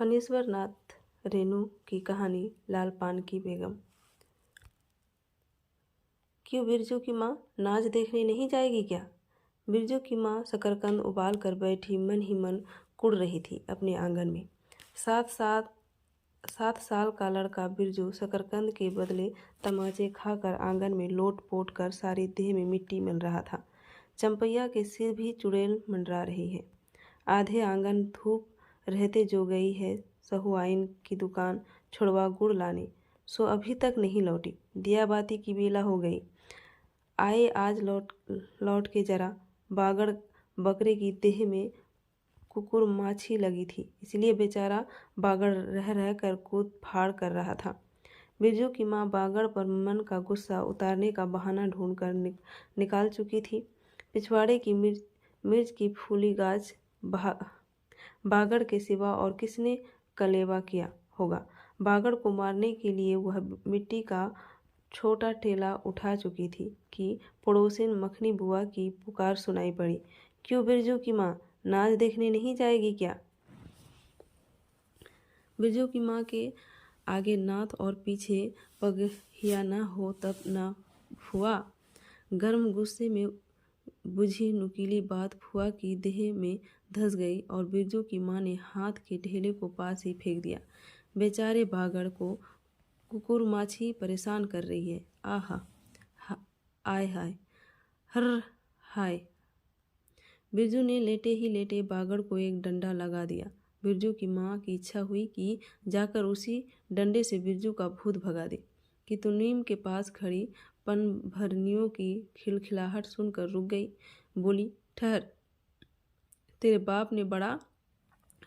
फणीश्वर नाथ रेणु की कहानी लाल पान की बेगम। क्यों बिरजू की माँ नाच देखने नहीं जाएगी क्या? बिरजू की माँ शकरकंद उबाल कर बैठी मन ही मन कुड़ रही थी अपने आंगन में। 7 साल का लड़का बिरजू शकरकंद के बदले तमाचे खाकर आंगन में लोट पोट कर सारी देह में मिट्टी मल रहा था। चंपैया के सिर भी चुड़ैल मंडरा रही है। आधे आंगन धूप रहते जो गई है सहुआइन की दुकान छुड़वा गुड़ लाने, सो अभी तक नहीं लौटी। दिया बाती की बेला हो गई। आए आज लौट के जरा बागड़ बकरे की देह में कुकुर माछी लगी थी, इसलिए बेचारा बागड़ रह रह कर कूद फाड़ कर रहा था। बिरजू की माँ बागड़ पर मन का गुस्सा उतारने का बहाना ढूंढकर निकाल चुकी थी। पिछवाड़े की मिर्च की फूली गाछ बागड़ के सिवा और किसने कलेवा किया होगा। बागड़ को मारने के लिए वह मिट्टी का छोटा ठेला उठा चुकी थी कि पड़ोसिन मखनी बुआ की पुकार सुनाई पड़ी। क्यों बिरजू की माँ नाच देखने नहीं जाएगी क्या? बिरजू की माँ के आगे नाथ और पीछे पगहिया न हो तब न फुआ। गर्म गुस्से में बुझी नुकीली बात फुआ की देह में धस गई और बिरजू की माँ ने हाथ के ढेले को पास ही फेंक दिया। बेचारे बागड़ को कुकुर माछी परेशान कर रही है। आहा, आय हाय, हर हाय। बिरजू ने लेटे ही लेटे बागड़ को एक डंडा लगा दिया। बिरजू की माँ की इच्छा हुई कि जाकर उसी डंडे से बिरजू का भूत भगा दे, कि तो नीम के पास खड़ी पनभरनियों की खिलखिलाहट सुनकर रुक गई। बोली, ठहर, तेरे बाप ने बड़ा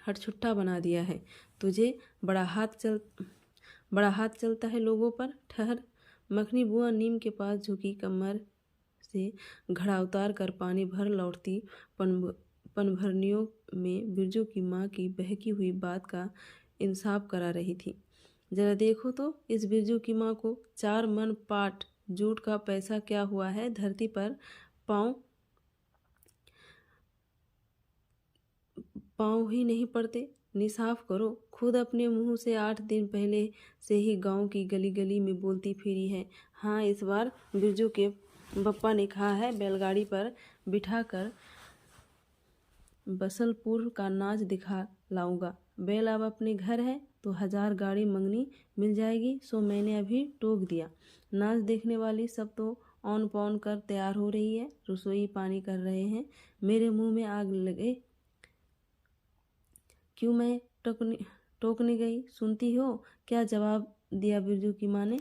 हटछुट्टा बना दिया है, तुझे बड़ा हाथ चलता है लोगों पर। ठहर। मखनी बुआ नीम के पास झुकी कमर से घड़ा उतार कर पानी भर लौटती पनभरनियों में बिरजू की माँ की बहकी हुई बात का इंसाफ करा रही थी। जरा देखो तो इस बिरजू की माँ को, 4 मन पाट जूट का पैसा क्या हुआ है धरती पर पाँव ही नहीं पड़ते। निसाफ करो। खुद अपने मुंह से 8 दिन पहले से ही गांव की गली गली में बोलती फिरी है। हाँ, इस बार बिरजू के बप्पा ने कहा है बैलगाड़ी पर बिठाकर बसलपुर का नाच दिखा लाऊंगा। बैल अब अपने घर है तो 1000 गाड़ी मंगनी मिल जाएगी, सो मैंने अभी टोक दिया। नाच देखने वाली सब तो औन पौन कर तैयार हो रही है, रसोई पानी कर रहे हैं। मेरे मुंह में आग लगे। क्यों मैं टोकने गई, सुनती हो? क्या जवाब दिया बिरजू की माँ ने?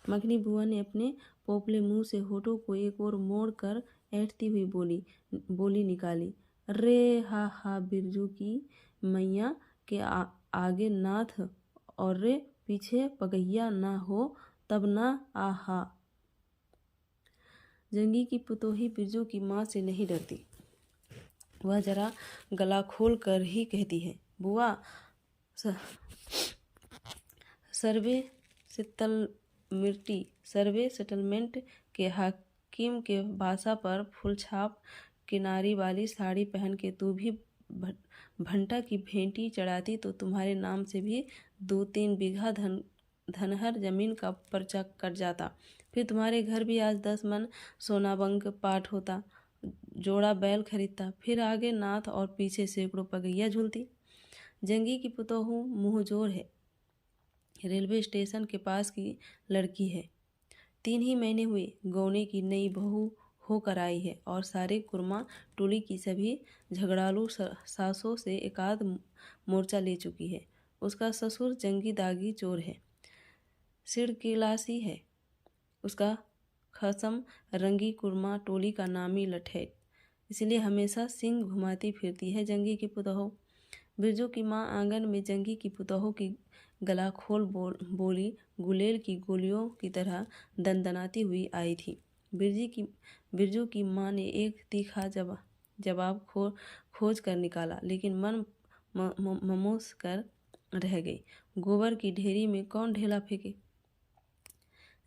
मखनी बुआ ने अपने पोपले मुंह से होठों को एक और मोड़ कर ऐंठती हुई बोली निकाली। रे हा हा, बिरजू की मैया के आगे नाथ और रे पीछे पगहिया ना हो तब ना आहा। जंगी की पुतोही बिरजू की माँ से नहीं डरती। वह जरा गला खोल कर ही कहती है, बुआ, सर्वे सेटलमेंट के हाकिम के भाषा पर फुलछाप किनारी वाली साड़ी पहन के तू भी भंटा की भेंटी चढ़ाती तो तुम्हारे नाम से भी 2-3 बीघा धनहर जमीन का पर्चा कट जाता। फिर तुम्हारे घर भी आज 10 मन सोनाबंग पाठ होता, जोड़ा बैल खरीदता, फिर आगे नाथ और पीछे सैकड़ों पगैया झूलती। जंगी की पुतोहू मुँहजोर है, रेलवे स्टेशन के पास की लड़की है। 3 ही महीने हुए गौने की नई बहू होकर आई है और सारे कुरमा टोली की सभी झगड़ालू सासों से एकाध मोर्चा ले चुकी है। उसका ससुर जंगी दागी चोर है, सिड़किलासी है। उसका खसम रंगी कुरमा टोली का नामी लठैत, इसलिए हमेशा सिंग घुमाती फिरती है जंगी की पुतोहू। बिरजू की माँ आंगन में जंगी की पुतोहू की गला खोल बोली गुलेल की गोलियों की तरह दनदनाती हुई आई थी। बिरजू की माँ ने एक तीखा जवाब खोज कर निकाला, लेकिन मन ममोस कर रह गई। गोबर की ढेरी में कौन ढेला फेंके?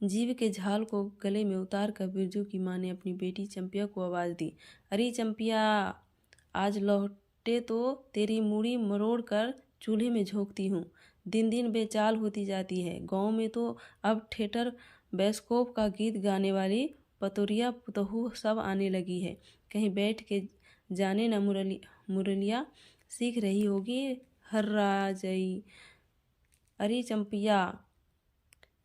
जीव के झाल को गले में उतार कर बिरजू की माँ ने अपनी बेटी चंपिया को आवाज़ दी, अरे चंपिया, आज लौटे तो तेरी मूड़ी मरोड़ कर चूल्हे में झोंकती हूँ। दिन दिन बेचाल होती जाती है। गांव में तो अब थिएटर बैस्कोप का गीत गाने वाली पतोरिया पुतहू सब आने लगी है। कहीं बैठ के जाने न मुरलिया सीख रही होगी। हर्रा जई, अरे चंपिया।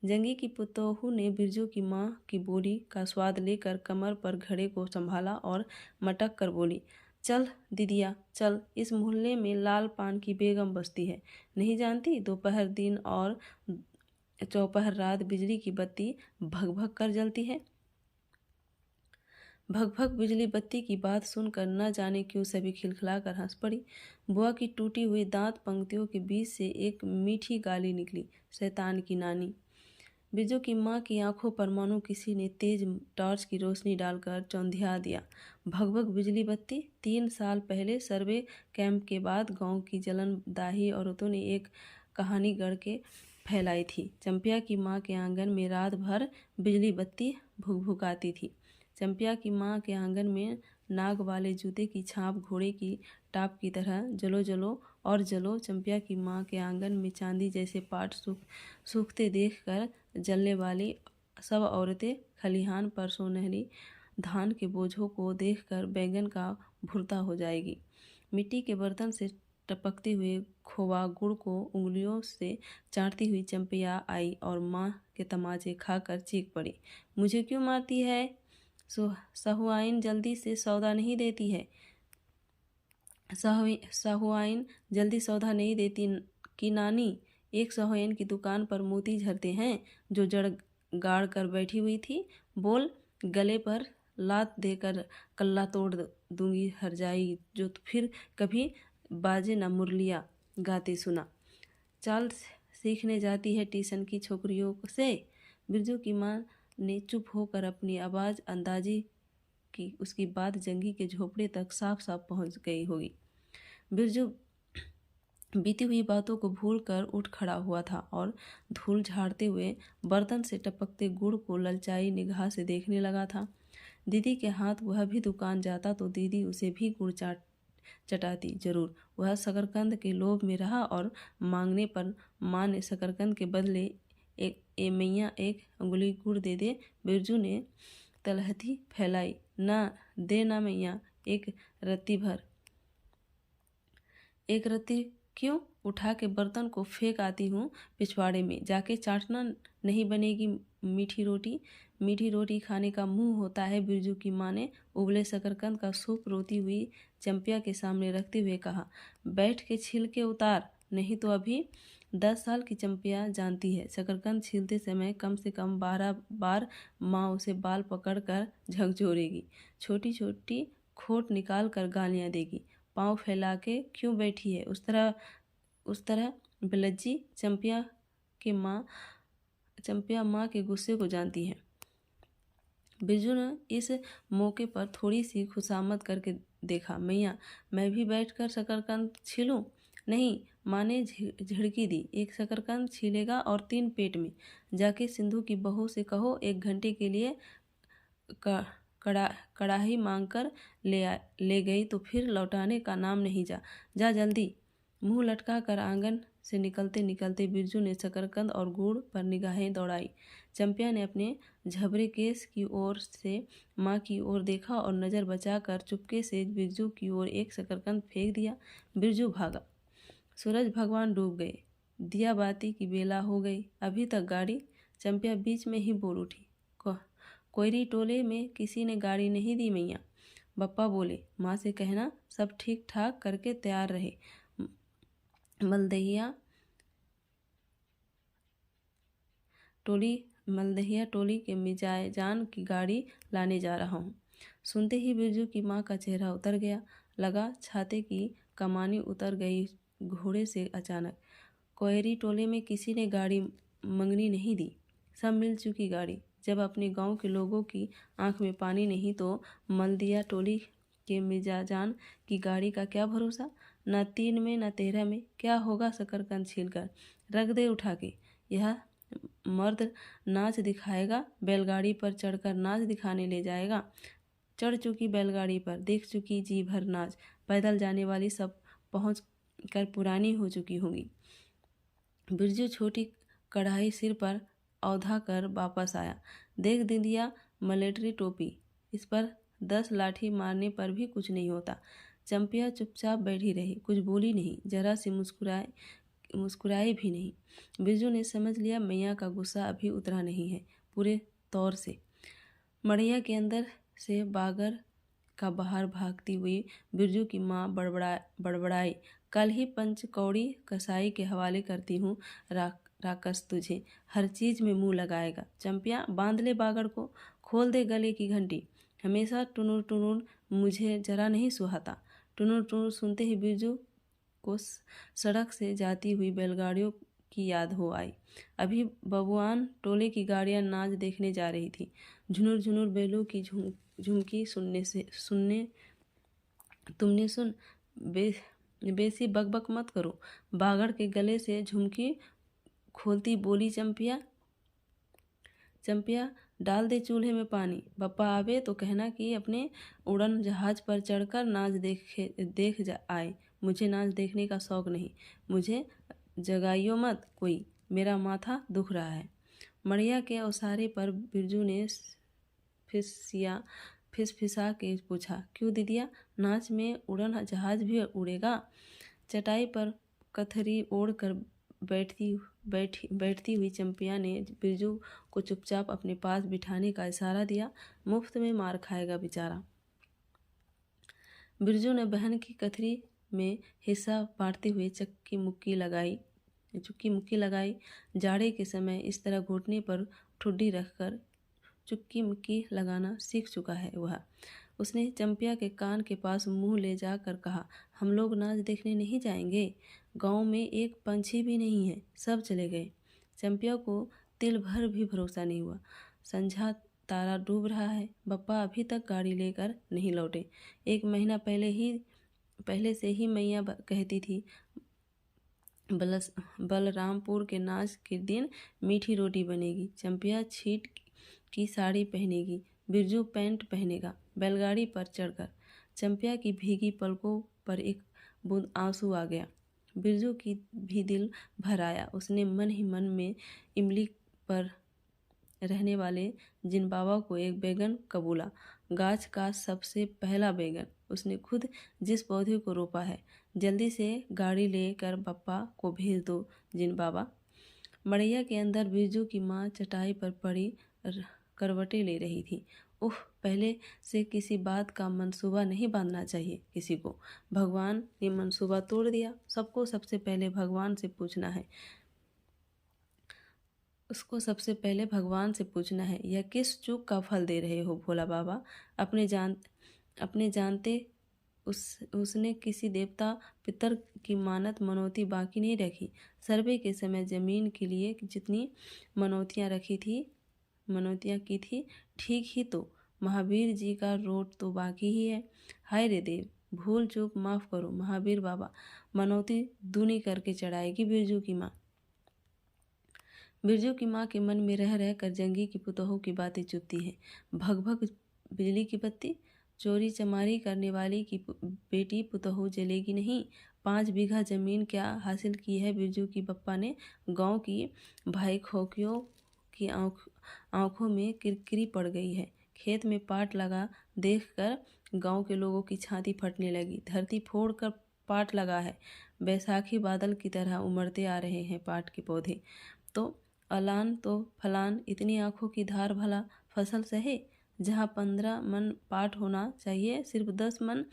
जंगी की पुतोहू ने बिरजू की माँ की बोली का स्वाद लेकर कमर पर घड़े को संभाला और मटक कर बोली, चल दीदिया चल, इस मोहल्ले में लाल पान की बेगम बसती है, नहीं जानती? दोपहर दिन और चौपहर रात बिजली की बत्ती भग भग कर जलती है। भग भग बिजली बत्ती की बात सुनकर न जाने क्यों सभी खिलखिलाकर हंस पड़ी। बुआ की टूटी हुई दांत पंक्तियों के बीच से एक मीठी गाली निकली, शैतान की नानी। बिरजू की माँ की आंखों पर मानो किसी ने तेज टॉर्च की रोशनी डालकर चौंधिया दिया। भगभग बिजली बत्ती। 3 साल पहले सर्वे कैंप के बाद गांव की जलनदाही औरतों ने एक कहानी गढ़ के फैलाई थी। चंपिया की माँ के आंगन में रात भर बिजली बत्ती भुकभुकाती थी। चंपिया की माँ के आंगन में नाग वाले जूते की छाप घोड़े की टाप की तरह जलो जलो और जलो। चंपिया की माँ के आंगन में चांदी जैसे पाट सूखते देखकर जलने वाली सब औरतें खलिहान पर सोनहली धान के बोझों को देखकर बैंगन का भुर्ता हो जाएगी। मिट्टी के बर्तन से टपकते हुए खोवा गुड़ को उंगलियों से चाटती हुई चंपिया आई और माँ के तमाचे खाकर चीख पड़ी, मुझे क्यों मारती है? सहुआइन जल्दी से सौदा नहीं देती है। सहुआइन जल्दी सौदा नहीं देती कि नानी। एक सहुआइन की दुकान पर मोती झरते हैं जो जड़ गाड़ कर बैठी हुई थी। बोल, गले पर लात देकर कल्ला तोड़ दूंगी हरजाई जो फिर कभी बाजे न मुरलिया गाते सुना। चाल सीखने जाती है ट्यूशन की छोकरियों से। बिरजू की माँ ने चुप होकर अपनी आवाज़ अंदाजी की। उसकी बात जंगी के झोपड़े तक साफ साफ पहुंच गई होगी। बिरजू बीती हुई बातों को भूलकर उठ खड़ा हुआ था और धूल झाड़ते हुए बर्तन से टपकते गुड़ को ललचाई निगाह से देखने लगा था। दीदी के हाथ वह भी दुकान जाता तो दीदी उसे भी गुड़ चटाती जरूर। वह शकरकंद के लोभ में रहा और मांगने पर माँ ने शकरकंद के बदले मैया एक अंगुली गुड़ दे दे। बिरजू ने तलहथी फैलाई, ना दे ना मैया, एक रत्ती भर। एक रत्ती क्यों? उठा के बर्तन को फेंक आती हूँ पिछवाड़े में, जाके चाटना नहीं बनेगी मीठी रोटी। मीठी रोटी खाने का मुंह होता है। बिरजू की माँ ने उबले शकरकंद का सूप रोती हुई चंपिया के सामने रखते हुए कहा, बैठ के छील के उतार, नहीं तो अभी। 10 साल की चंपिया जानती है शकरकंद छीलते समय कम से कम 12 बार माँ उसे बाल पकड़ कर झकझोरेगी, छोटी छोटी खोट निकाल कर गालियाँ देगी। पाँव फैला के क्यों बैठी है उस तरह बिलज्जी? चंपिया माँ के गुस्से को जानती है। बिरजू ने इस मौके पर थोड़ी सी खुशामद करके देखा, मैया मैं भी बैठकर शकरकंद छीलूं? नहीं, माँ ने झिड़की दी, एक शकरकंद छीलेगा और 3 पेट में। जाके सिंधु की बहू से कहो 1 घंटे के लिए कड़ाही मांग कर ले गई तो फिर लौटाने का नाम नहीं। जा जल्दी। मुंह लटका कर आंगन से निकलते निकलते बिरजू ने शकरकंद और गुड़ पर निगाहें दौड़ाई। चंपिया ने अपने झबरे केस की ओर से माँ की ओर देखा और नज़र बचाकर चुपके से बिरजू की ओर एक शकरकंद फेंक दिया। बिरजू भागा। सूरज भगवान डूब गए। दिया बाती की बेला हो गई, अभी तक गाड़ी। चंपिया बीच में ही बोल उठी, कोयरी टोले में किसी ने गाड़ी नहीं दी मैया। बप्पा बोले, माँ से कहना सब ठीक ठाक करके तैयार रहे। मलदहिया टोली के मिजाजान की गाड़ी लाने जा रहा हूँ। सुनते ही बिरजू की माँ का चेहरा उतर गया। लगा छाते की कमानी उतर गई घोड़े से अचानक। कोयरी टोले में किसी ने गाड़ी मंगनी नहीं दी, सब मिल चुकी गाड़ी। जब अपने गांव के लोगों की आंख में पानी नहीं तो मलदिया टोली के मिजाजान की गाड़ी का क्या भरोसा? न 3 में न 13 में। क्या होगा शकरकंद छील कर रख दे उठा के। यह मर्द नाच दिखाएगा, बैलगाड़ी पर चढ़कर नाच दिखाने ले जाएगा। चढ़ चुकी बैलगाड़ी पर, देख चुकी जी भर नाच। पैदल जाने वाली सब कर पुरानी हो चुकी होंगी। बिरजू छोटी कढ़ाई सिर पर औंधा कर वापस आया। देख दीदिया, मिलिट्री टोपी, इस पर 10 लाठी मारने पर भी कुछ नहीं होता। चंपिया चुपचाप बैठी रही, कुछ बोली नहीं, जरा सी मुस्कुराई भी नहीं। बिरजू ने समझ लिया मैया का गुस्सा अभी उतरा नहीं है पूरे तौर से। मड़ैया के अंदर से बागर का बाहर भागती हुई बिरजू की माँ बड़बड़ाई, कल ही पंचकौड़ी कसाई के हवाले करती हूँ, राकस तुझे हर चीज में मुंह लगाएगा। चंपिया, बांध ले बागड़ को, खोल दे गले की घंटी, हमेशा टुनुर टुनुर मुझे जरा नहीं सुहाता। टुनुर टुनुर सुनते ही बिरजू को सड़क से जाती हुई बैलगाड़ियों की याद हो आई। अभी बबुआन टोले की गाड़ियां नाच देखने जा रही थी। झुनुर झुनुर बैलों की झुमकी सुनने तुमने सुन, बेसी बकबक मत करो। बागड़ के गले से झुमकी खोलती बोली चंपिया, डाल दे चूल्हे में पानी, पप्पा आवे तो कहना कि अपने उड़न जहाज पर चढ़कर नाच देख आए। मुझे नाच देखने का शौक नहीं, मुझे जगाइयो मत कोई, मेरा माथा दुख रहा है। मड़िया के ओसारे पर बिरजू ने फिसफिसा के पूछा, क्यों दीदिया, नाच में उड़न जहाज भी उड़ेगा? चटाई पर कथरी ओढ़ कर बैठती हुई चंपिया ने बिरजू को चुपचाप अपने पास बिठाने का इशारा दिया। मुफ्त में मार खाएगा बेचारा। बिरजू ने बहन की कथरी में हिस्सा बांटते हुए चुक्की मुक्की लगाई। जाड़े के समय इस तरह घुटने पर ठुड्डी रखकर चुक्की मुक्की लगाना सीख चुका है वह। उसने चंपिया के कान के पास मुंह ले जाकर कहा, हम लोग नाच देखने नहीं जाएंगे? गांव में एक पंछी भी नहीं है, सब चले गए। चंपिया को तिल भर भी भरोसा नहीं हुआ। संझा तारा डूब रहा है, बप्पा अभी तक गाड़ी लेकर नहीं लौटे। 1 महीना पहले से ही मैया कहती थी बलरामपुर के नाच के दिन मीठी रोटी बनेगी, चंपिया छीट की साड़ी पहनेगी, बिरजू पैंट पहनेगा। बैलगाड़ी पर चढ़कर चंपिया की भीगी पलकों पर एक बूंद आंसू आ गया। बिरजू की भी दिल भर आया। उसने मन ही मन में इमली पर रहने वाले जिन बाबा को एक बैगन कबूला, गाछ का सबसे पहला बैगन, उसने खुद जिस पौधे को रोपा है। जल्दी से गाड़ी लेकर बप्पा को भेज दो जिन बाबा। मड़ैया के अंदर बिरजू की माँ चटाई पर पड़ी करवटें ले रही थी। उह, पहले से किसी बात का मंसूबा नहीं बांधना चाहिए किसी को। भगवान ने मंसूबा तोड़ दिया। सबको सबसे पहले भगवान से पूछना है। उसको सबसे पहले भगवान से पूछना है, यह किस चूक का फल दे रहे हो भोला बाबा? अपने जानते उसने किसी देवता पितर की मानत मनौती बाकी नहीं रखी। सर्वे के समय जमीन के लिए जितनी मनौतियाँ की थी, ठीक ही तो महावीर जी का रोट तो बाकी ही है। हाय रे देव, भूल चूक माफ़ करो महावीर बाबा, मनौती दूनी करके चढ़ाएगी बिरजू की माँ। बिरजू की माँ के मन में रह रह कर जंगी की पुतोहू की बातें चुभती हैं। भग बिजली की बत्ती, चोरी चमारी करने वाली की बेटी पुतोहू जलेगी नहीं। 5 बीघा जमीन क्या हासिल की है बिरजू की बप्पा ने। गांव की भाई खोकियों की आंखों में किरकिरी पड़ गई है। खेत में पाट लगा देखकर गांव के लोगों की छाती फटने लगी। धरती फोड़ कर पाट लगा है। बैसाखी बादल की तरह उमड़ते आ रहे हैं पाट के पौधे। तो अलान तो फलान, इतनी आंखों की धार भला फसल सहे। जहाँ 15 मन पाट होना चाहिए, सिर्फ 10 मन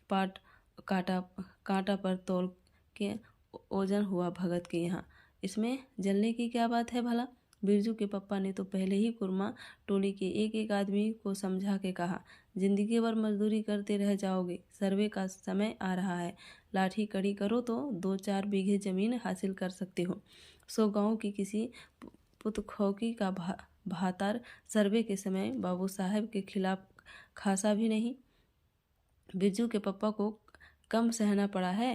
पाट कांटा पर तौल के ओजन हुआ भगत के यहाँ। इसमें जलने की क्या बात है भला? बिरजू के पप्पा ने तो पहले ही कुरमा टोली के एक आदमी को समझा के कहा, जिंदगी भर मजदूरी करते रह जाओगे, सर्वे का समय आ रहा है। लाठी कड़ी करो तो 2-4 बीघे जमीन हासिल कर सकते हो। सो गांव की किसी पुतखौकी का भातार सर्वे के समय बाबू साहब के खिलाफ खासा भी नहीं। बिरजू के पप्पा को कम सहना पड़ा है।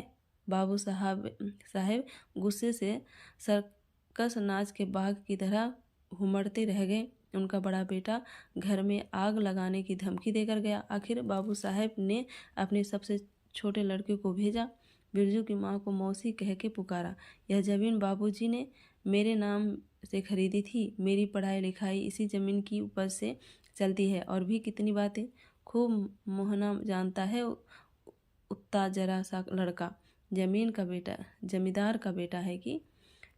बाबू साहब गुस्से से सर्कस नाच के बाघ की तरह हुमड़ते रह गए। उनका बड़ा बेटा घर में आग लगाने की धमकी देकर गया। आखिर बाबू साहब ने अपने सबसे छोटे लड़के को भेजा। बिरजू की माँ को मौसी कह के पुकारा। यह ज़मीन बाबूजी ने मेरे नाम से खरीदी थी। मेरी पढ़ाई लिखाई इसी ज़मीन की उपज से चलती है। और भी कितनी बातें। खूब मोहना जानता है उतना जरा सा लड़का। जमींदार का बेटा है कि।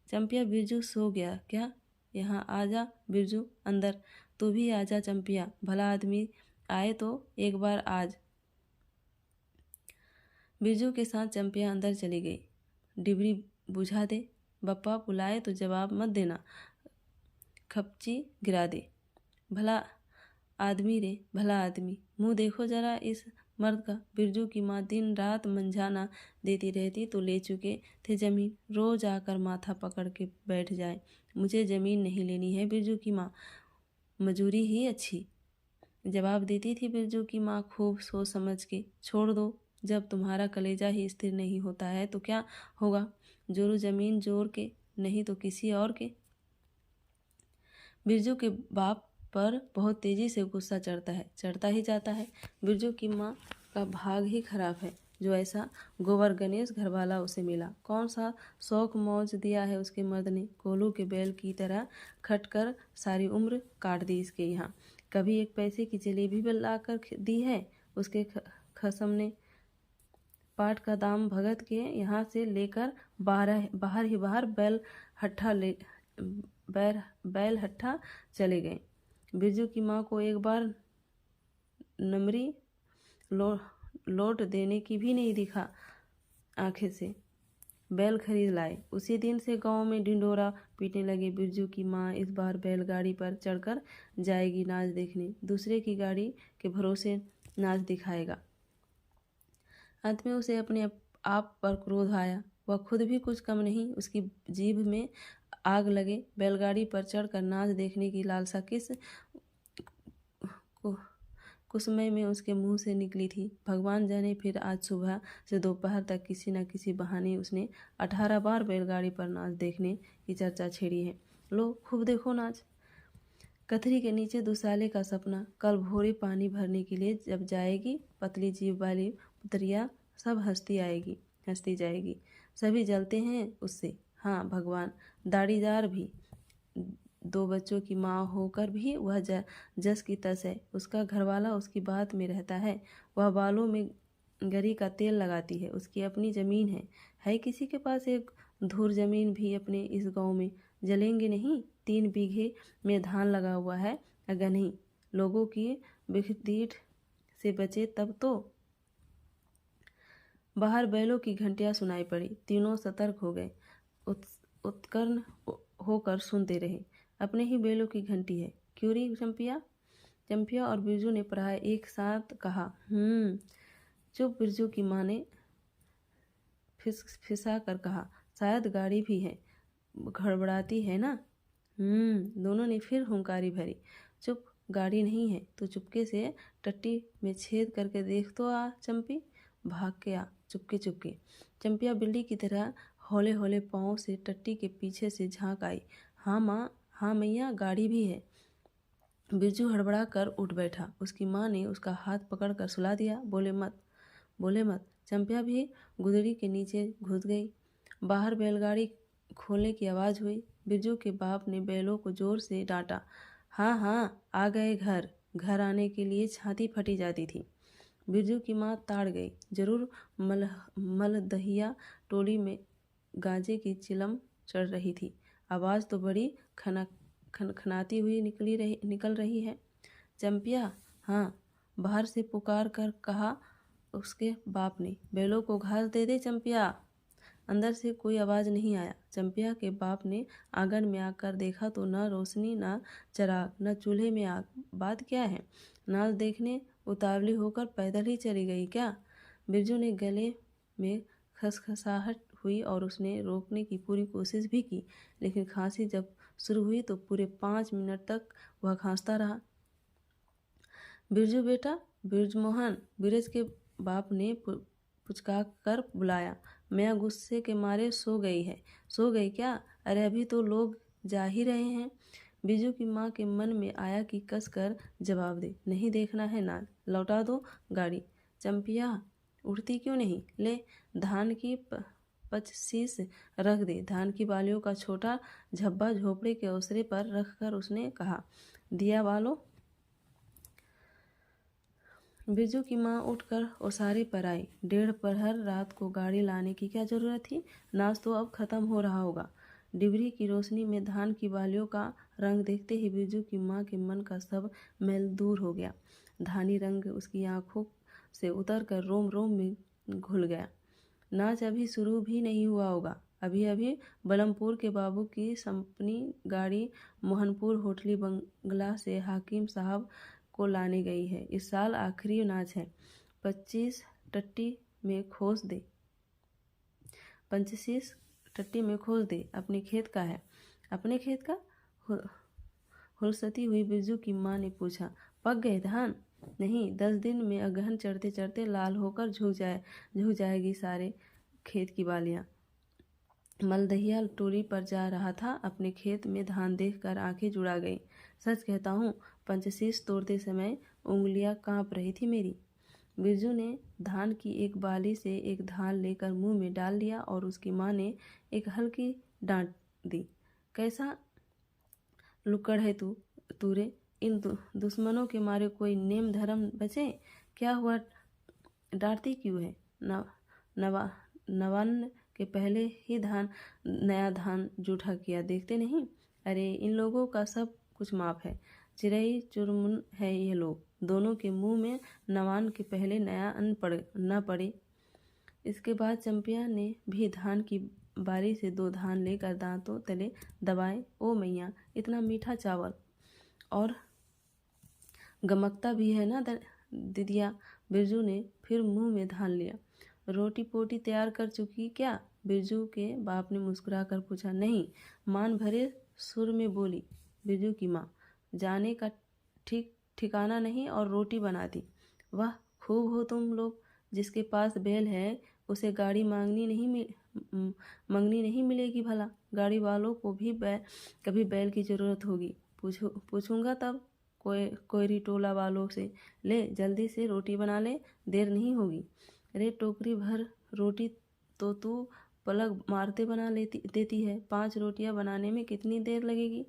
चंपिया, बिरजू सो गया क्या? यहाँ आ जा बिरजू, अंदर। तू भी आ जा चंपिया, भला आदमी आए तो एक बार आज। बिरजू के साथ चंपिया अंदर चली गई। डिबरी बुझा दे, बप्पा बुलाए तो जवाब मत देना, खपची गिरा दे। भला आदमी रे, भला आदमी। मुँह देखो जरा इस मर्द का। बिरजू की माँ दिन रात मंझाना देती रहती तो ले चुके थे ज़मीन। रोज आकर माथा पकड़ के बैठ जाए, मुझे ज़मीन नहीं लेनी है। बिरजू की माँ, मजूरी ही अच्छी, जवाब देती थी बिरजू की माँ खूब सोच समझ के। छोड़ दो, जब तुम्हारा कलेजा ही स्थिर नहीं होता है तो क्या होगा? जोरू ज़मीन जोर के, नहीं तो किसी और के। बिरजू के बाप पर बहुत तेजी से गुस्सा चढ़ता ही जाता है। बिरजू की माँ का भाग ही खराब है जो ऐसा गोबर गणेश घरवाला उसे मिला। कौन सा शौक मौज दिया है उसके मर्द ने। कोलू के बैल की तरह खटकर सारी उम्र काट दी इसके यहाँ। कभी एक पैसे की जलेबी भी ला कर दी है उसके खसम ने। पाट का दाम भगत के यहाँ से लेकर बाहर बैल हट्ठा चले गए। बिरजू की माँ को एक बार नमरी लौट देने की भी नहीं दिखा आंखें से। बैल खरीद लाए। उसी दिन से गांव में ढिंढोरा पीटने लगे। बिरजू की माँ इस बार बैलगाड़ी पर चढ़कर जाएगी नाच देखने, दूसरे की गाड़ी के भरोसे नाच दिखाएगा। अंत में उसे अपने आप पर क्रोध आया। वह खुद भी कुछ कम नहीं, उसकी जीभ में आग लगे। बैलगाड़ी पर चढ़कर नाच देखने की लालसा कुछ समय में उसके मुंह से निकली थी। भगवान जाने फिर आज सुबह से दोपहर तक किसी न किसी बहाने उसने 18 बार बैलगाड़ी पर नाच देखने की चर्चा छेड़ी है। लो खूब देखो नाच। कथरी के नीचे दुसाले का सपना। कल भोरे पानी भरने के लिए जब जाएगी पतली जीभ वाली पुतरिया, सब हंसती जाएगी। सभी जलते हैं उससे। हाँ भगवान, दाढ़ीदार भी, 2 बच्चों की माँ होकर भी वह जस की तस है। उसका घरवाला उसकी बात में रहता है। वह बालों में गरी का तेल लगाती है। उसकी अपनी ज़मीन है किसी के पास एक धूर ज़मीन भी अपने इस गांव में। जलेंगे नहीं। 3 बीघे में धान लगा हुआ है। अगर नहीं लोगों की बिखदीठ से बचे तब तो। बाहर बैलों की घंटियां सुनाई पड़ी। तीनों सतर्क हो गए, उत्कर्ण होकर सुनते रहे। अपने ही बैलों की घंटी है। क्यों री चंपिया? चंपिया और बिरजू ने प्राय एक साथ कहा। चुप। बिरजू की माँ ने फिसा कर कहा। शायद गाड़ी भी है, गड़बड़ाती है ना। दोनों ने फिर हुंकारी भरी। चुप, गाड़ी नहीं है तो चुपके से टट्टी में छेद करके देख तो आ चंपी। भाग के आ चुपके चुपके। चंपिया बिल्ली की तरह हौले हौले पाँव से टट्टी के पीछे से झांक आई। हाँ माँ, हाँ मैया, गाड़ी भी है। बिरजू हड़बड़ा कर उठ बैठा। उसकी माँ ने उसका हाथ पकड़ कर सुला दिया। बोले मत। चंपिया भी गुदड़ी के नीचे घुस गई। बाहर बैलगाड़ी खोलने की आवाज़ हुई। बिरजू के बाप ने बैलों को जोर से डांटा। हाँ, आ गए घर। घर आने के लिए छाती फटी जाती थी। बिरजू की माँ ताड़ गई। जरूर मलदहिया टोली में गांजे की चिलम चढ़ रही थी। आवाज़ तो बड़ी खनखनाती हुई निकल रही है। चंपिया, हाँ, बाहर से पुकार कर कहा उसके बाप ने। बैलों को घास दे दे चंपिया। अंदर से कोई आवाज़ नहीं आया। चंपिया के बाप ने आंगन में आकर देखा तो न रोशनी, न चराग, न चूल्हे में आग। बात क्या है? नाच देखने उतावली होकर पैदल ही चली गई क्या? बिरजू ने गले में खसखसाहट हुई और उसने रोकने की पूरी कोशिश भी की, लेकिन खांसी जब शुरू हुई तो पूरे 5 मिनट तक वह खांसता रहा। बिरजू बेटा, बिरजमोहन, बीरज के बाप ने पुचका कर बुलाया। मैया गुस्से के मारे सो गई है। सो गई क्या? अरे अभी तो लोग जा ही रहे हैं। बिरजू की माँ के मन में आया कि कस कर जवाब दे। नहीं देखना है नाच, लौटा दो गाड़ी। चंपिया उठती क्यों नहीं? ले धान की पचीस रख दे। धान की बालियों का छोटा झब्बा झोपड़े के ओसरे पर रखकर उसने कहा, दिया बालो। बिरजू की माँ उठकर ओसारे पर आई। 1.5 प्रहर रात को गाड़ी लाने की क्या जरूरत थी? नाच तो अब खत्म हो रहा होगा। डिबरी की रोशनी में धान की बालियों का रंग देखते ही बिरजू की माँ के मन का सब मैल दूर हो गया। धानी रंग उसकी आंखों से उतरकर रोम रोम में घुल गया। नाच अभी शुरू भी नहीं हुआ होगा। अभी अभी बलमपुर के बाबू की संपनी गाड़ी मोहनपुर होटली बंगला से हाकिम साहब को लाने गई है। इस साल आखिरी नाच है। 25 टट्टी में खोस दे। 25 टट्टी में खोस दे। अपने खेत का है। अपने खेत का? हुलसती हुई बिरजू की माँ ने पूछा। पक गए धान? नहीं, 10 दिन में अगहन चढ़ते चढ़ते लाल होकर झुक जाएगी सारे खेत की बालियाँ। मलदहिया टोली पर जा रहा था। अपने खेत में धान देखकर आंखें जुड़ा गई। सच कहता हूँ, पंचशीश तोड़ते समय उंगलियां कांप रही थी मेरी। बिरजू ने धान की एक बाली से एक धान लेकर मुंह में डाल लिया और उसकी माँ ने एक हल्की डांट दी। कैसा लुक्कड़ है तू रे? इन दुश्मनों के मारे कोई नेम धर्म बचे? क्या हुआ, डांटती क्यों है? नवान्न के पहले ही नया धान जूठा किया देखते नहीं? अरे इन लोगों का सब कुछ माफ है। चिरई चुरमुन है ये लोग। दोनों के मुंह में नवान के पहले नया अन्न न पड़े। इसके बाद चंपिया ने भी धान की बारी से 2 धान लेकर दांतों तले दबाए। ओ मैया, इतना मीठा चावल और गमकता भी है ना दीदिया। बिरजू ने फिर मुंह में धान लिया। रोटी पोटी तैयार कर चुकी क्या? बिरजू के बाप ने मुस्कुरा कर पूछा। नहीं, मान भरे सुर में बोली बिरजू की माँ। जाने का ठिकाना नहीं और रोटी बनाती। वाह, खूब हो तुम लोग। जिसके पास बैल है उसे गाड़ी मंगनी नहीं मिलेगी भला। गाड़ी वालों को भी कभी बैल की जरूरत होगी। पूछूंगा तब कोयरी टोला वालों से। ले जल्दी से रोटी बना ले, देर नहीं होगी। रे टोकरी भर रोटी तो तू पलक मारते बना देती है। 5 रोटियां बनाने में कितनी देर लगेगी?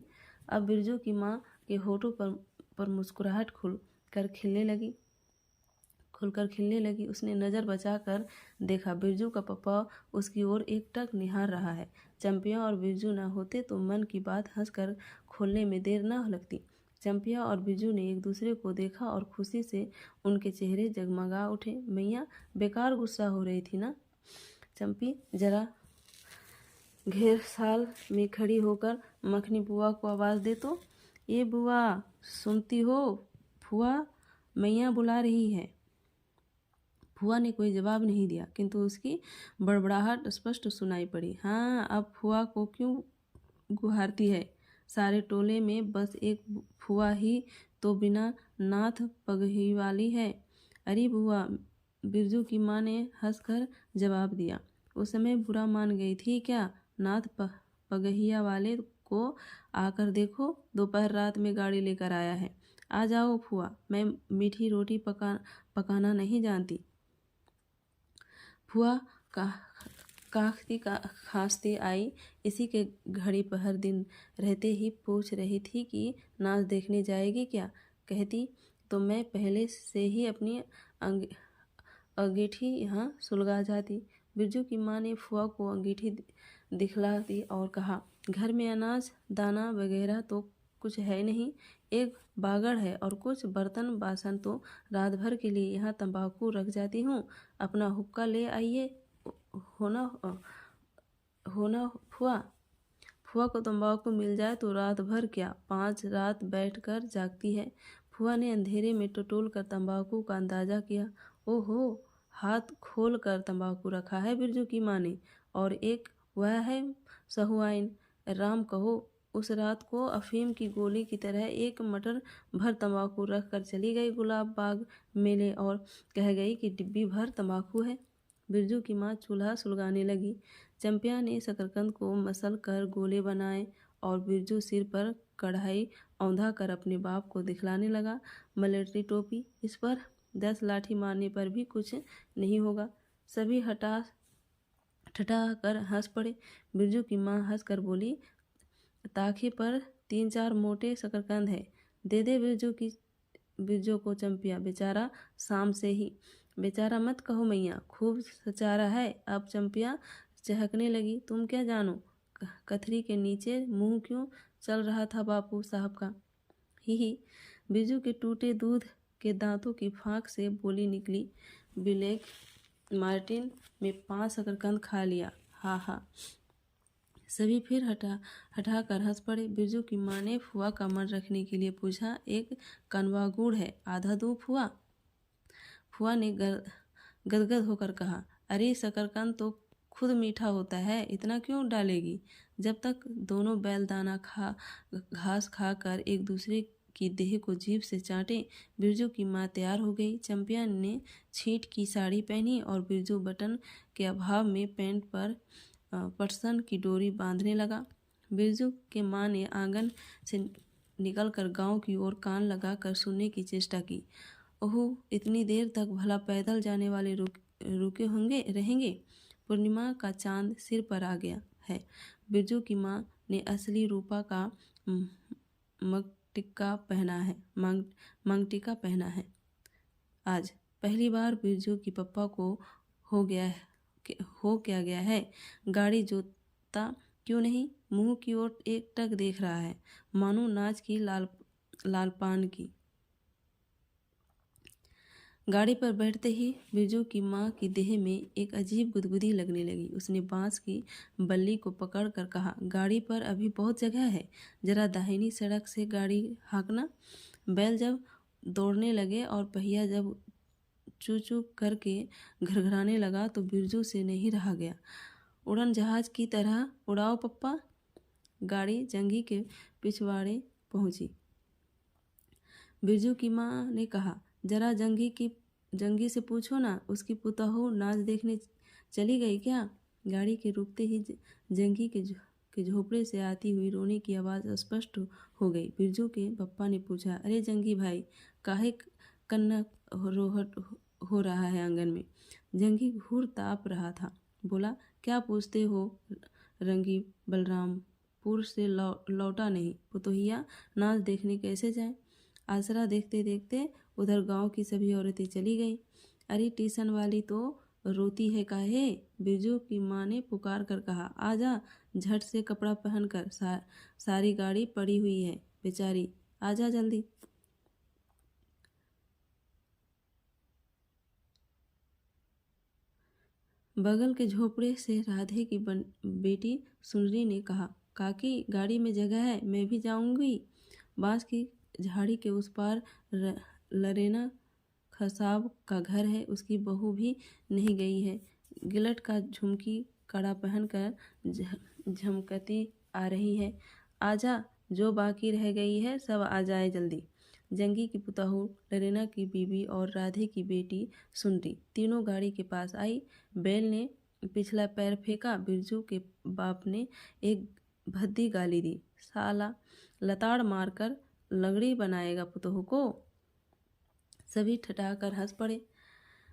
अब बिरजू की माँ के होठों पर मुस्कुराहट खुलकर खिलने लगी। उसने नज़र बचाकर देखा। बिरजू का पप्पा उसकी ओर एकटक निहार रहा है। चंपिया और बिरजू न होते तो मन की बात हंसकर खोलने में देर न लगती। चंपिया और बिरजू ने एक दूसरे को देखा और खुशी से उनके चेहरे जगमगा उठे। मैया, बेकार गुस्सा हो रही थी ना? चंपी जरा घेर साल में खड़ी होकर मखनी बुआ को आवाज़ दे तो। ये बुआ, सुनती हो? फुआ मैया बुला रही है। फुआ ने कोई जवाब नहीं दिया, किंतु उसकी बड़बड़ाहट स्पष्ट सुनाई पड़ी। हाँ, अब फुआ को क्यों गुहारती है? सारे टोले में बस एक फुआ ही तो बिना नाथ पगही वाली है। अरे बुआ, बिरजू की माँ ने हंसकर जवाब दिया। उस समय बुरा मान गई थी क्या? नाथ पगहिया वाले को आकर देखो, दोपहर रात में गाड़ी लेकर आया है। आ जाओ फुआ, मैं मीठी रोटी पकाना नहीं जानती। फुआ काखती खांसती आई। इसी के घड़ी पहर दिन रहते ही पूछ रही थी कि नाच देखने जाएगी क्या? कहती तो मैं पहले से ही अपनी अंगीठी यहाँ सुलगा जाती। बिरजू की माँ ने फुआ को अंगीठी दिखला दी और कहा, घर में अनाज दाना वगैरह तो कुछ है नहीं। एक बागड़ है और कुछ बर्तन बासन तो रात भर के लिए यहाँ तंबाकू रख जाती हूँ। अपना हुक्का ले आइए। होना फुआ को तंबाकू मिल जाए तो रात भर क्या 5 रात बैठकर जागती है। फुआ ने अंधेरे में टटोल कर तंबाकू का अंदाजा किया। ओहो, हाथ खोल कर तंबाकू रखा है बिरजू की माँ ने। और एक वह है सहुआइन, राम कहो। उस रात को अफीम की गोली की तरह एक मटर भर तंबाकू रख कर चली गई गुलाब बाग मेले और कह गई कि डिब्बी भर तंबाकू है। बिरजू की माँ चूल्हा सुलगाने लगी। चंपिया ने शकरकंद को मसल कर गोले बनाए और बिरजू सिर पर कढ़ाई औंधा कर अपने बाप को दिखलाने लगा। मलेट्री टोपी, इस पर 10 लाठी मारने पर भी कुछ नहीं होगा। सभी ठठा कर हंस पड़े। बिरजू की माँ हंस कर बोली, ताखे पर 3-4 मोटे शकरकंद है, दे दे बिरजू को चंपिया, बेचारा शाम से ही। बेचारा मत कहो मैया, खूब सचारा है। अब चंपिया चहकने लगी। तुम क्या जानो कथरी के नीचे मुंह क्यों चल रहा था बापू साहब का। ही बिरजू के टूटे दूध के दांतों की फांक से बोली निकली, ब्लैक मार्टिन में 5 शकरकंद खा लिया, हा हा। सभी फिर हटा कर हंस पड़े। बिरजू की माँ ने फुआ का मन रखने के लिए पूछा, एक कनवा गुड़ है, आधा दूँ फुआ? फुआ ने गदगद होकर कहा, अरे शकरकंद तो खुद मीठा होता है, इतना क्यों डालेगी। जब तक दोनों बैल दाना घास खाकर एक दूसरे की देह को जीभ से चाटे, बिरजू की माँ तैयार हो गई। चंपिया ने छींट की साड़ी पहनी और बिरजू बटन के अभाव में पैंट पर पटसन की डोरी बांधने लगा। बिरजू के माँ ने आंगन से निकलकर गांव की ओर कान लगाकर सुनने की चेष्टा की। ओह, इतनी देर तक भला पैदल जाने वाले रुके रहेंगे। पूर्णिमा का चांद सिर पर आ गया है। बिरजू की माँ ने असली रूपा का मंगटिका पहना है। आज पहली बार बिरजू की पप्पा को हो क्या गया है। गाड़ी जोता क्यों नहीं, मुंह की ओर एकटक देख रहा है, मानो नाच की लालपान की। गाड़ी पर बैठते ही बिरजू की माँ की देह में एक अजीब गुदगुदी लगने लगी। उसने बांस की बल्ली को पकड़कर कहा, गाड़ी पर अभी बहुत जगह है, जरा दाहिनी सड़क से गाड़ी हाँकना। बैल जब दौड़ने लगे और पहिया जब चू चू करके घरघराने लगा तो बिरजू से नहीं रहा गया। उड़न जहाज की तरह उड़ाओ पप्पा। गाड़ी जंगी के पिछवाड़े पहुंची। बिरजू की माँ ने कहा, जरा जंगी से पूछो ना, उसकी पुतहू नाच देखने चली गई क्या। गाड़ी के रुकते ही जंगी के झोपड़े से आती हुई रोने की आवाज़ स्पष्ट हो गई। बिरजू के पप्पा ने पूछा, अरे जंगी भाई, काहे कन्ना रोहट हो रहा है आंगन में। जंगी घूर ताप रहा था। बोला, क्या पूछते हो रंगी, बलरामपुर से लौटा नहीं, पुतोहिया नाच देखने कैसे जाए। आसरा देखते देखते उधर गांव की सभी औरतें चली गईं। अरे टीसन वाली तो रोती है काहे। बिरजू की माँ ने पुकार कर कहा, आजा, झट से कपड़ा पहनकर, सारी गाड़ी पड़ी हुई है बेचारी, आजा जल्दी। बगल के झोपड़े से राधे की बेटी सुनरी ने कहा, काकी गाड़ी में जगह है, मैं भी जाऊंगी। बांस की झाड़ी के उस पार लरेना खसाब का घर है, उसकी बहू भी नहीं गई है। गिलट का झुमकी कड़ा पहनकर झमकती आ रही है। आजा, जो बाकी रह गई है सब आ जाए जल्दी। जंगी की पुतहू, लरेना की बीबी और राधे की बेटी सुनरी तीनों गाड़ी के पास आई। बैल ने पिछला पैर फेंका। बिरजू के बाप ने एक भद्दी गाली दी, साला लताड़ मारकर लंगड़ी बनाएगा पुतहू को। सभी ठठाकर हंस पड़े।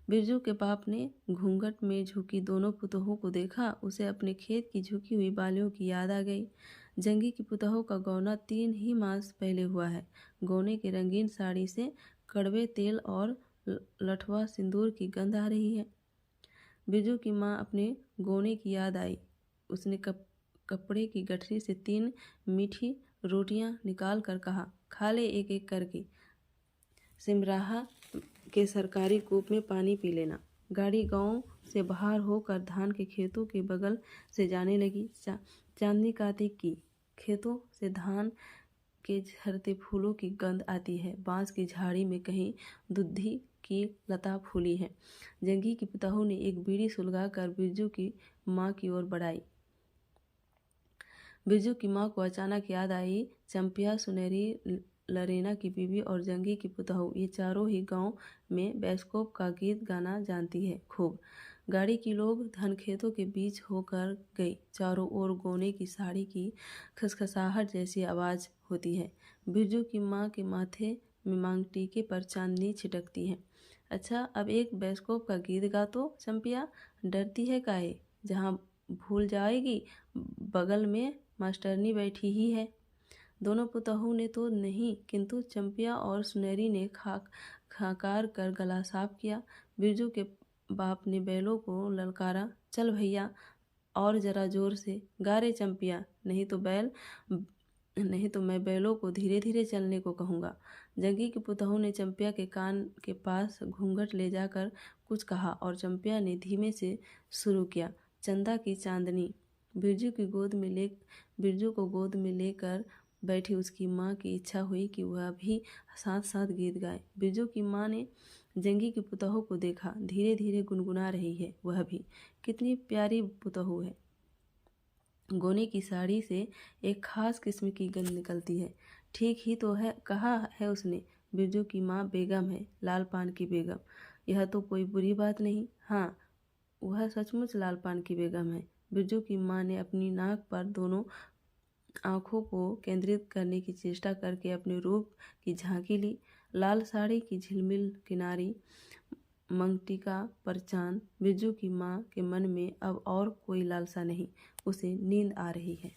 बिरजू के बाप ने घूंघट में झुकी दोनों पुतोहों को देखा। उसे अपने खेत की झुकी हुई बालियों की याद आ गई। जंगी की पुतोह का गौना 3 ही मास पहले हुआ है। गौने की रंगीन साड़ी से कड़वे तेल और लठवा सिंदूर की गंध आ रही है। बिरजू की माँ अपने गौने की याद आई। उसने कपड़े की गठरी से 3 मीठी रोटियां निकाल कर कहा, खा ले एक एक करके, सिमराहा के सरकारी कूप में पानी पी लेना। गाड़ी गांव से बाहर होकर धान के खेतों के बगल से जाने लगी। चांदनी कार्तिक की खेतों से धान के झरते फूलों की गंध आती है। बांस की झाड़ी में कहीं दुधी की लता फूली है। जंगी की पुतहू ने एक बीड़ी सुलगाकर बिरजू की माँ की ओर बढ़ाई। बिरजू की माँ को अचानक याद आई, चंपिया, सुनहरी, लरेना की बीवी और जंगी की पुतहू, ये चारों ही गांव में बैस्कोप का गीत गाना जानती है खूब। गाड़ी की लोग धन खेतों के बीच होकर गई। चारों ओर गौने की साड़ी की खसखसाहट जैसी आवाज़ होती है। बिरजू की माँ के माथे में मांग टीके पर चांदनी छिटकती है। अच्छा, अब एक बैस्कोप का गीत गा तो चंपिया, डरती है काहे, जहाँ भूल जाएगी बगल में मास्टरनी बैठी ही है। दोनों पुतहू ने तो नहीं, किंतु चंपिया और सुनहरी ने खाकार कर गला साफ किया। बिरजू के बाप ने बैलों को ललकारा, चल भैया और जरा जोर से गा रे चंपिया, नहीं तो मैं बैलों को धीरे धीरे चलने को कहूँगा। जग्गी के पुतहू ने चंपिया के कान के पास घूंघट ले जाकर कुछ कहा और चंपिया ने धीमे से शुरू किया, चंदा की चांदनी। बिरजू को गोद में लेकर बैठी उसकी माँ की इच्छा हुई कि वह भी साथ साथ गीत गाए। बिरजू की माँ ने जंगी की पुतहू को देखा, धीरे धीरे गुनगुना रही है वह भी, कितनी प्यारी पुतहू है। गोने की साड़ी से एक खास किस्म की गंध निकलती है। ठीक ही तो है कहा है उसने, बिरजू की माँ बेगम है, लाल पान की बेगम। यह तो कोई बुरी बात नहीं। हाँ, वह सचमुच लाल पान की बेगम है। बिरजू की माँ ने अपनी नाक पर दोनों आंखों को केंद्रित करने की चेष्टा करके अपने रूप की झांकी ली। लाल साड़ी की झिलमिल किनारी, मंगटिका पर चांद। बिरजू की माँ के मन में अब और कोई लालसा नहीं, उसे नींद आ रही है।